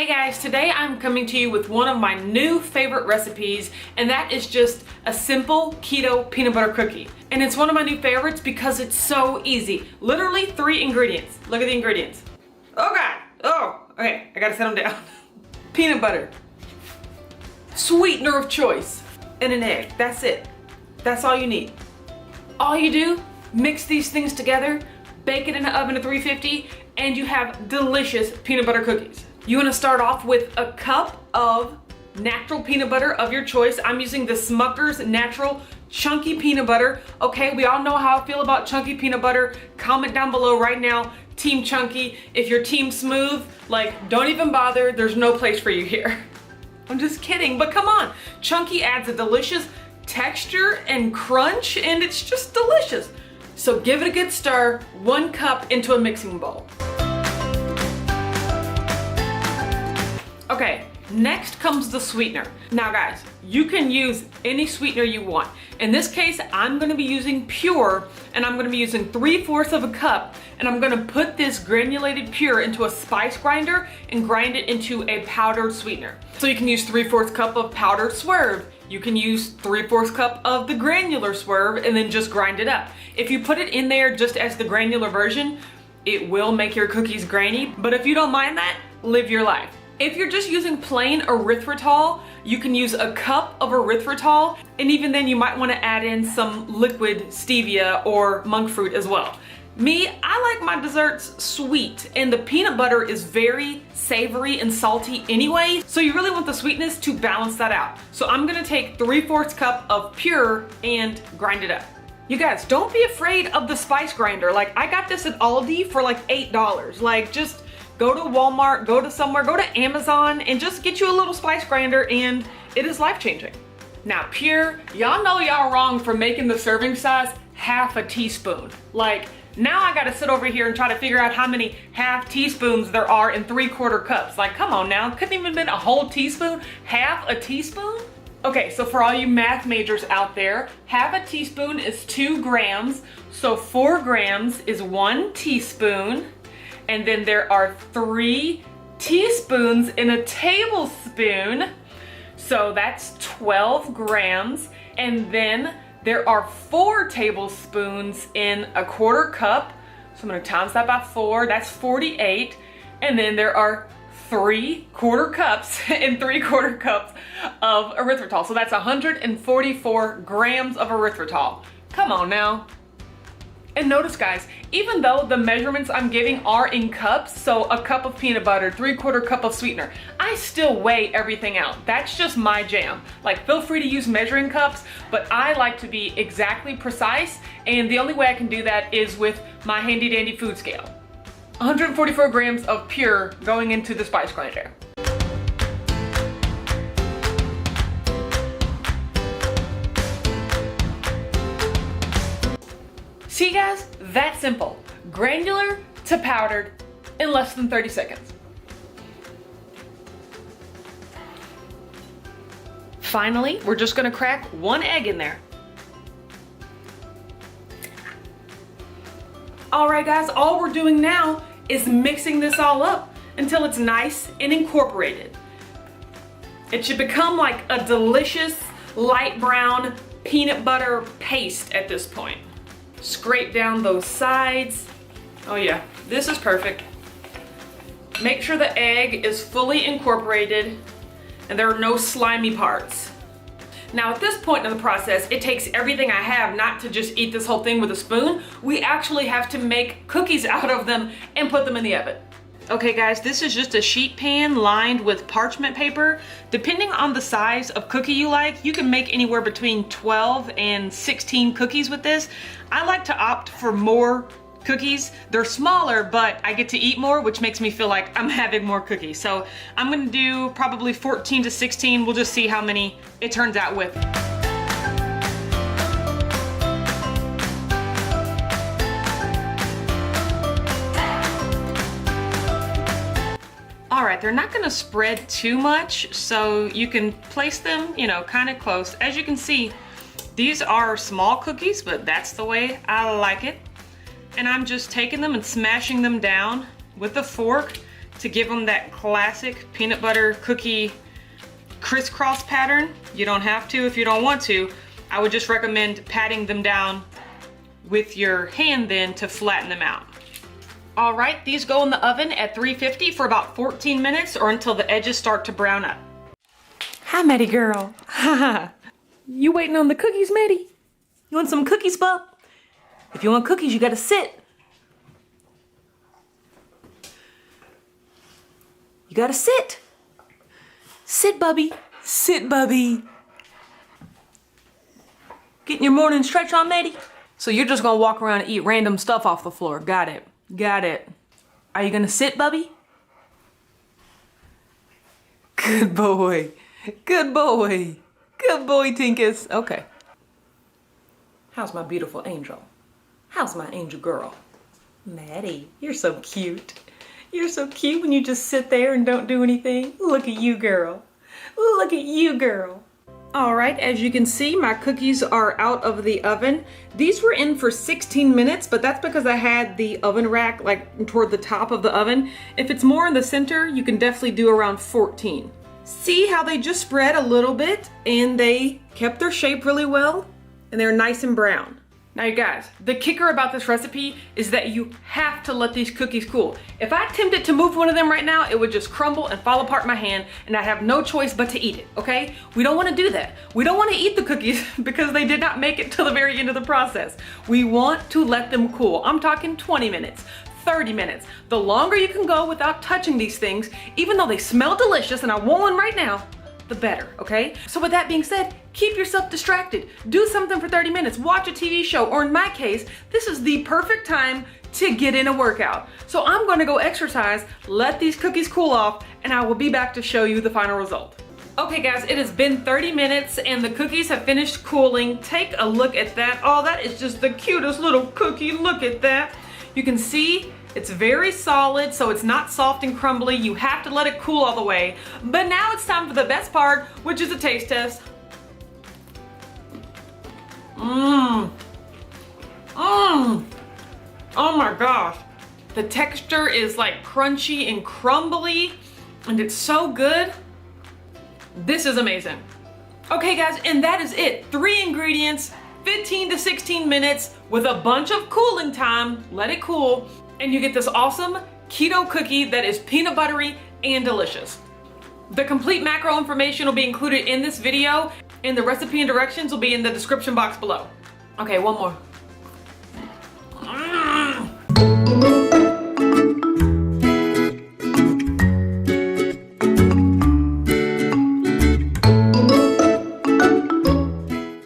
Hey guys, today I'm coming to you with one of my new favorite recipes, and that is just a simple keto peanut butter cookie. And it's one of my new favorites because it's so easy. Literally 3 ingredients. Look at the ingredients. Oh God, oh, okay, I gotta set them down. Peanut butter, sweetener of choice, and an egg. That's it. That's all you need. All you do, mix these things together, bake it in the oven at 350, and you have delicious peanut butter cookies. You want to start off with a cup of natural peanut butter of your choice. I'm using the Smucker's Natural Chunky Peanut Butter. Okay, we all know how I feel about chunky peanut butter. Comment down below right now, Team Chunky. If you're Team Smooth, like, don't even bother. There's no place for you here. I'm just kidding, but come on. Chunky adds a delicious texture and crunch, and it's just delicious. So give it a good stir, 1 cup into a mixing bowl. Okay, next comes the sweetener. Now guys, you can use any sweetener you want. In this case, I'm gonna be using Pyure, and I'm gonna be using 3/4 of a cup, and I'm gonna put this granulated Pyure into a spice grinder and grind it into a powdered sweetener. So you can use 3/4 cup of powdered Swerve. You can use 3/4 cup of the granular Swerve and then just grind it up. If you put it in there just as the granular version, it will make your cookies grainy, but if you don't mind that, live your life. If you're just using plain erythritol, you can use a cup of erythritol, and even then you might want to add in some liquid stevia or monk fruit as well. Me, I like my desserts sweet, and the peanut butter is very savory and salty anyway, so you really want the sweetness to balance that out. So I'm gonna take 3/4 cup of Pyure and grind it up. You guys, don't be afraid of the spice grinder. Like, I got this at Aldi for like $8. Like, just go to Walmart, go to somewhere, go to Amazon, and just get you a little spice grinder, and it is life-changing. Now, Pyure, y'all know y'all wrong for making the serving size 1/2 teaspoon. Like, now I gotta sit over here and try to figure out how many 1/2 teaspoons there are in 3/4 cups. Like, come on now, couldn't even been a whole teaspoon? 1/2 teaspoon? Okay, so for all you math majors out there, 1/2 teaspoon is 2 grams, so 4 grams is 1 teaspoon. And then there are 3 teaspoons in a tablespoon. So that's 12 grams. And then there are 4 tablespoons in a 1/4 cup. So I'm gonna times that by 4, that's 48. And then there are 3/4 cups and 3/4 cups of erythritol. So that's 144 grams of erythritol. Come on now. And notice guys, even though the measurements I'm giving are in cups, so a cup of peanut butter, 3/4 cup of sweetener, I still weigh everything out. That's just my jam. Like, feel free to use measuring cups, but I like to be exactly precise, and the only way I can do that is with my handy dandy food scale. 144 grams of Pyure going into the spice grinder. See guys, that simple. Granular to powdered in less than 30 seconds. Finally, we're just gonna crack 1 egg in there. All right guys, all we're doing now is mixing this all up until it's nice and incorporated. It should become like a delicious light brown peanut butter paste at this point. Scrape down those sides. Oh yeah, this is perfect. Make sure the egg is fully incorporated and there are no slimy parts. Now at this point in the process, it takes everything I have not to just eat this whole thing with a spoon. We actually have to make cookies out of them and put them in the oven. Okay guys, this is just a sheet pan lined with parchment paper. Depending on the size of cookie you like, you can make anywhere between 12 and 16 cookies with this. I like to opt for more cookies. They're smaller, but I get to eat more, which makes me feel like I'm having more cookies. So I'm gonna do probably 14 to 16. We'll just see how many it turns out with. All right, they're not gonna spread too much, so you can place them, you know, kind of close. As you can see, these are small cookies, but that's the way I like it. And I'm just taking them and smashing them down with a fork to give them that classic peanut butter cookie crisscross pattern. You don't have to if you don't want to. I would just recommend patting them down with your hand then to flatten them out. All right, these go in the oven at 350 for about 14 minutes or until the edges start to brown up. Hi, Maddie girl. You waiting on the cookies, Maddie? You want some cookies, bub? If you want cookies, you gotta sit. You gotta sit. Sit, bubby. Sit, bubby. Getting your morning stretch on, Maddie? So you're just gonna walk around and eat random stuff off the floor. Got it. Got it. Are you gonna sit, bubby? Good boy. Good boy. Good boy, Tinkus. Okay. How's my beautiful angel? How's my angel girl? Maddie, you're so cute. You're so cute when you just sit there and don't do anything. Look at you, girl. Look at you, girl. All right, as you can see, my cookies are out of the oven. These were in for 16 minutes, but that's because I had the oven rack like toward the top of the oven. If it's more in the center, you can definitely do around 14. See how they just spread a little bit and they kept their shape really well and they're nice and brown. Now you guys, the kicker about this recipe is that you have to let these cookies cool. If I attempted to move one of them right now, it would just crumble and fall apart in my hand and I'd have no choice but to eat it, okay? We don't want to do that. We don't want to eat the cookies because they did not make it to the very end of the process. We want to let them cool. I'm talking 20 minutes, 30 minutes. The longer you can go without touching these things, even though they smell delicious and I want one right now, the better, okay? So with that being said, keep yourself distracted. Do something for 30 minutes, watch a TV show, or in my case, this is the perfect time to get in a workout. So I'm gonna go exercise, let these cookies cool off, and I will be back to show you the final result. Okay guys, it has been 30 minutes and the cookies have finished cooling. Take a look at that. Oh, that is just the cutest little cookie. Look at that. You can see it's very solid, so it's not soft and crumbly. You have to let it cool all the way. But now it's time for the best part, which is a taste test. Oh my gosh. The texture is like crunchy and crumbly, and it's so good. This is amazing. Okay guys, and that is it. 3 ingredients, 15 to 16 minutes with a bunch of cooling time. Let it cool. And you get this awesome keto cookie that is peanut buttery and delicious. The complete macro information will be included in this video, and the recipe and directions will be in the description box below. Okay, one more.